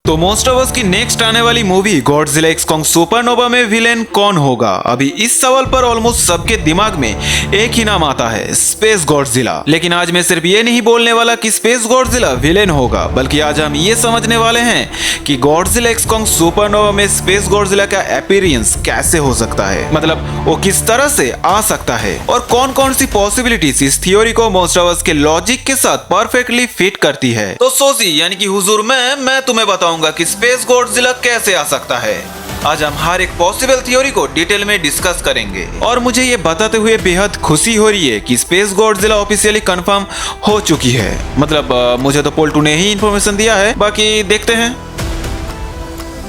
तो most of us की next आने वाली movie Godzilla x Kong supernova में विलेन कौन होगा? अभी इस सवाल पर ऑलमोस्ट सबके दिमाग में एक ही नाम आता है, स्पेस गॉडजिला। लेकिन आज मैं सिर्फ ये नहीं बोलने वाला कि स्पेस गॉडजिला विलेन होगा, बल्कि आज हम ये समझने वाले हैं कि गॉडजिला एक्स कॉन्ग सुपरनोवा में स्पेस गॉडजिला का अपीयरेंस कैसे हो सकता है, मतलब वो किस तरह से आ सकता है और कौन कौन सी पॉसिबिलिटीज इस थ्योरी को मोस्ट ऑफ अस के लॉजिक के साथ परफेक्टली फिट करती है। तो सोची यानी कि हुजूर मैं तुम्हें बताऊंगा कि स्पेस गॉडजिला कैसे आ सकता है। आज हम हर एक पॉसिबल थ्योरी को डिटेल में डिस्कस करेंगे और मुझे ये बताते हुए बेहद खुशी हो रही है कि स्पेस गॉडजिला ऑफिशियली कंफर्म हो चुकी है। मतलब मुझे तो पोल 2 ने ही इंफॉर्मेशन दिया है, बाकी देखते हैं।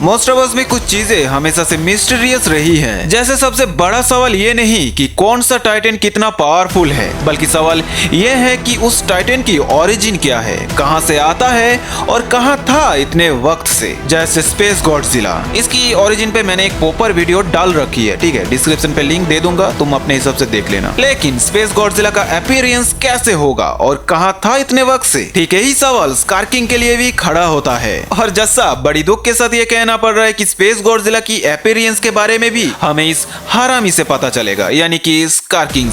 मोस्ट ऑफ अस में कुछ चीजें हमेशा से मिस्टीरियस रही हैं। जैसे सबसे बड़ा सवाल ये नहीं कि कौन सा टाइटन कितना पावरफुल है, बल्कि सवाल ये है कि उस टाइटन की ओरिजिन क्या है, कहां से आता है और कहां था इतने वक्त से। जैसे स्पेस गॉडजिला, इसकी ओरिजिन पे मैंने एक प्रॉपर वीडियो डाल रखी है, ठीक है, डिस्क्रिप्शन पे लिंक दे दूंगा, तुम अपने हिसाब से देख लेना। लेकिन स्पेस गॉडजिला का अपीयरेंस कैसे होगा और कहां था इतने वक्त से, ठीक है, यही सवाल स्कारकिंग के लिए भी खड़ा होता है। और जैसा बड़ी दुख के साथ ये कहना पड़ रहा है कि स्पेस गॉडजिला की अपीयरेंस के बारे में भी हमें इस हरामी से पता चलेगा, यानी कि स्कारकिंग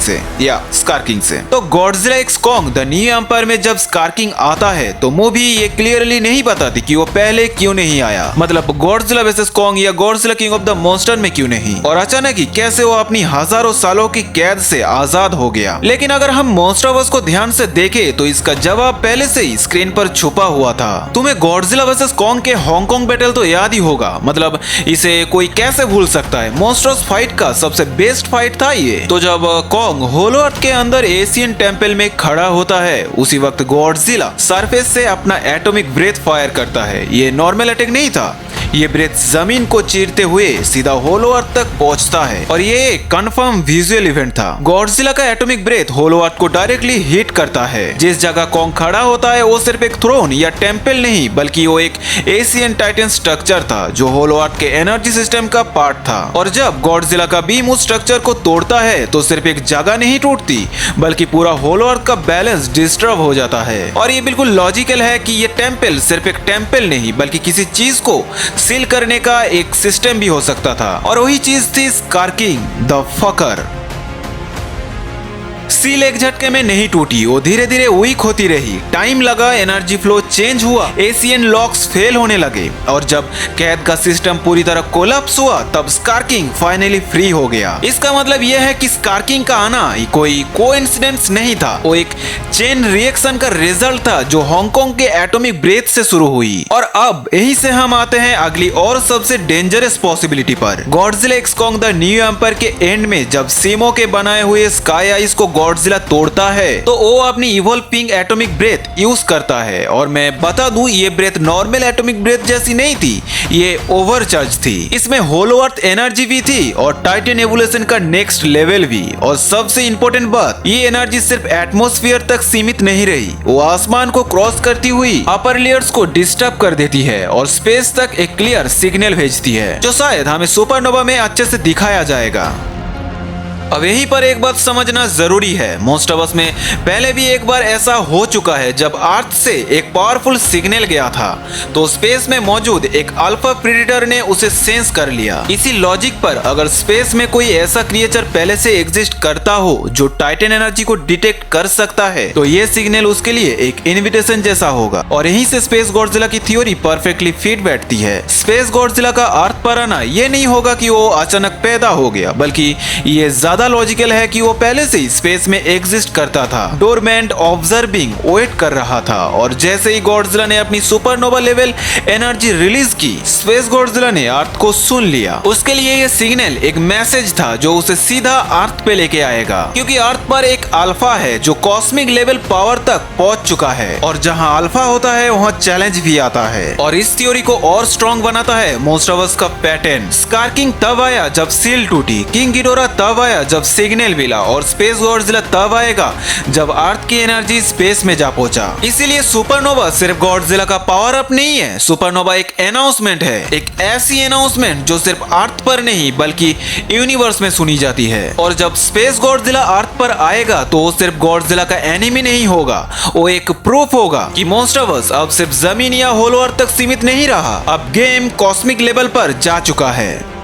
से। तो Godzilla x Kong the new empire में जब स्कारकिंग आता है तो मूवी ये क्लियरली नहीं बताती कि वो पहले क्यों नहीं आया, मतलब गॉडजिला वर्सेस कॉन्ग या Godzilla king of the monster में क्यों नहीं, और अचानक ही कैसे वो अपनी हजारों सालों की कैद से आजाद हो गया। लेकिन अगर हम मॉन्स्टरवर्स को ध्यान से देखें तो इसका जवाब पहले से ही स्क्रीन पर छुपा हुआ था। तुम्हें गॉडजिला वर्सेस कॉन्ग के हांगकांग बैटल तो याद ही होगा, मतलब इसे कोई कैसे भूल सकता है। मॉन्स्टर्स फाइट का सबसे बेस्ट फाइट था ये। तो जब कॉन्ग होलो अर्थ के अंदर एशियन टेंपल में खड़ा होता है, उसी वक्त गॉडजिला सरफेस से अपना एटॉमिक ब्रेथ फायर करता है। ये नॉर्मल अटैक नहीं था, ये ब्रेथ जमीन को चीरते हुए सीधा होलो अर्थ तक पहुंचता है और ये एक कंफर्म विजुअल इवेंट था। गॉडजिला का एटॉमिक ब्रेथ होलो अर्थ को डायरेक्टली हिट करता है। जिस जगह कॉन्ग खड़ा होता है वो सिर्फ एक थ्रोन या टेंपल नहीं, बल्कि वो एक एशियन टाइटन स्ट्रक्चर था जो होलो अर्थ के एनर्जी सिस्टम का पार्ट था। और जब गॉडजिला का बीम उस स्ट्रक्चर को तोड़ता है तो सिर्फ एक जगह नहीं टूटती, बल्कि पूरा होलो अर्थ का बैलेंस डिस्टर्ब हो जाता है। और ये बिल्कुल लॉजिकल है कि ये टेंपल सिर्फ एक टेंपल नहीं, बल्कि किसी चीज को सील करने का एक सिस्टम भी हो सकता था, और वही चीज थी स्कारकिंग द फकर। सील एक झटके में नहीं टूटी, वो धीरे धीरे वीक होती रही। टाइम लगा, एनर्जी फ्लो चेंज हुआ, एशियन लॉक्स फेल होने लगे, और जब कैद का सिस्टम पूरी तरह कोलैप्स हुआ तब स्कारकिंग फाइनली फ्री हो गया। इसका मतलब यह है कि स्कारकिंग का आना कोई कोइंसिडेंस नहीं था, वो एक चेन रिएक्शन का रिजल्ट था जो हांगकांग के एटॉमिक ब्रेथ से शुरू हुई। और अब यही से हम आते हैं अगली और सबसे डेंजरस पॉसिबिलिटी पर। Godzilla x Kong the new empire के एंड में जब सीमो के बनाए हुए स्काई आइस को गॉडजिला तोड़ता है तो वो अपनी इवॉल्विंग एटॉमिक ब्रेथ यूज करता है। और मैं बता दूं, ये ब्रेथ नॉर्मल एटॉमिक ब्रेथ जैसी नहीं थी, ये ओवरचार्ज थी। इसमें होलो अर्थ एनर्जी भी थी और टाइटन एवोल्यूशन का नेक्स्ट लेवल भी। और सबसे इंपॉर्टेंट बात, ये एनर्जी सिर्फ एटमॉस्फेयर तक सीमित नहीं रही, वो आसमान को क्रॉस करती हुई अपर लेयर्स को डिस्टर्ब कर देती है और स्पेस तक एक क्लियर सिग्नल भेजती है, जो शायद हमें सुपरनोवा में अच्छे से दिखाया जाएगा। अब यहीं पर एक बात समझना जरूरी है, मोस्ट ऑफ अस में पहले भी एक बार ऐसा हो चुका है जब अर्थ से एक पावरफुल सिग्नल गया था तो स्पेस में मौजूद एक अल्फा प्रेडेटर ने उसे सेंस कर लिया। इसी लॉजिक पर अगर स्पेस में कोई ऐसा क्रिएचर पहले से एग्जिस्ट करता हो जो टाइटन एनर्जी को डिटेक्ट कर सकता है तो ये सिग्नल उसके लिए एक इन्विटेशन जैसा होगा। और यहीं से स्पेस गॉडजिला की थ्योरी परफेक्टली फिट बैठती है। स्पेस गॉडजिला का अर्थ पर आना ये नहीं होगा कि वो अचानक पैदा हो गया, बल्कि ये ज्यादा लॉजिकल है कि वो पहले से ही स्पेस में एग्जिस्ट करता था, डोरमेंट ऑब्जर्विंग वेट कर रहा था। और जैसे ही गॉडजिला ने अपनी सुपरनोवा लेवल एनर्जी रिलीज की, स्पेस गॉडजिला ने अर्थ को सुन लिया। उसके लिए ये सिग्नल एक मैसेज था जो उसे सीधा अर्थ पे लेके आएगा, क्योंकि अर्थ पर एक अल्फा है जो कॉस्मिक लेवल पावर तक पहुंच चुका है। और जहां अल्फा होता है वहां चैलेंज भी आता है। और इस थ्योरी को और स्ट्रॉन्ग बनाता है मोस्ट ऑफ अस का पैटर्न। स्कारकिंग तब आया जब सील टूटी, किंग गिडोरा तब आया जब सिग्नल मिला और स्पेस गॉडजिला तब आएगा जब अर्थ की एनर्जी स्पेस में जा पहुंचा। इसीलिए सुपरनोवा सिर्फ गॉडजिला का पावर अप नहीं है, सुपरनोवा एक अनाउंसमेंट है, एक ऐसी अनाउंसमेंट जो सिर्फ अर्थ पर नहीं बल्कि यूनिवर्स में सुनी जाती है। और जब स्पेस गॉडजिला अर्थ पर आएगा तो वो सिर्फ गॉडजिला का एनिमी नहीं होगा, वो एक प्रूफ होगा कि मॉन्स्टरवर्स अब सिर्फ जमीन या होलो अर्थ तक सीमित नहीं रहा, अब गेम कॉस्मिक लेवल पर जा चुका है।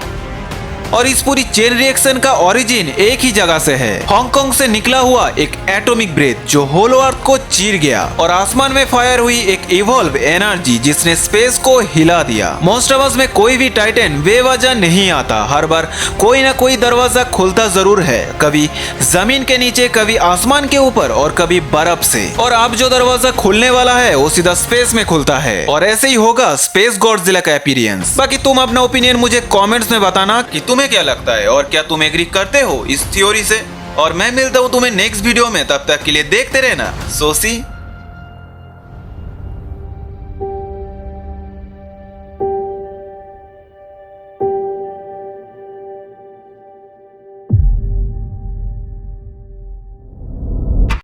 और इस पूरी चेन रिएक्शन का ओरिजिन एक ही जगह से है, हांगकांग से निकला हुआ एक एटॉमिक ब्रेथ जो होलो अर्थ को चीर गया और आसमान में फायर हुई एक इवॉल्व एनर्जी जिसने स्पेस को हिला दिया। मॉन्स्टरवर्स में कोई भी टाइटन बेवजह नहीं आता, हर बार कोई ना कोई दरवाजा खुलता जरूर है, कभी जमीन के नीचे, कभी आसमान के ऊपर और कभी बर्फ से। और अब जो दरवाजा खुलने वाला है वो सीधा स्पेस में खुलता है और ऐसे ही होगा स्पेस गॉडजिला का अपीयरेंस। बाकी तुम अपना ओपिनियन मुझे कमेंट्स में बताना कि तुम्हें क्या लगता है और क्या तुम एग्री करते हो इस थ्योरी से। और मैं मिलता हूँ तुम्हें नेक्स्ट वीडियो में, तब तक के लिए देखते रहना सोसी।